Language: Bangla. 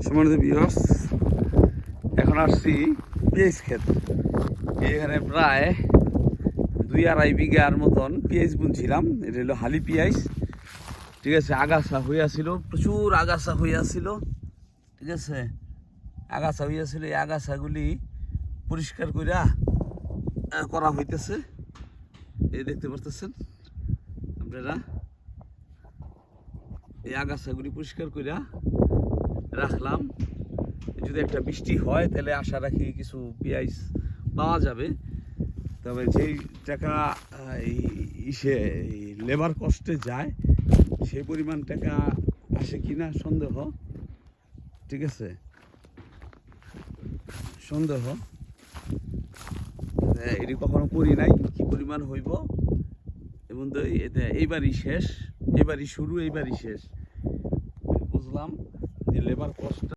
সম্মানিত ভিউয়ার্স, এখন আসছি পেঁয়াজ ক্ষেত। এখানে প্রায় 2-2.5 বিঘার মতন পেঁয়াজ বুনছিলাম। এটা হলো হালি পেঁয়াজ, ঠিক আছে। আগাছা হইয়াছিল, প্রচুর আগাছা হইয়াছিল, ঠিক আছে। আগাছা হইয়াছিল, এই আগাছাগুলি পরিষ্কার করা হইতেছে। এই দেখতে পারতেছেন আপনারা, এই আগাছাগুলি পরিষ্কার কইরা রাখলাম। যদি একটা বৃষ্টি হয় তাহলে আশা রাখি কিছু পেঁয়াজ পাওয়া যাবে। তবে যেই টাকা লেবার কস্টে যায় সেই পরিমাণ টাকা আসে কিনা সন্দেহ, ঠিক আছে, সন্দেহ। এটি কখনো করি নাই, কি পরিমাণ হইব। এবং তো এইবারই শেষ, এইবারই শুরু, এইবারই শেষ। বুঝলাম যে লেবার কস্ট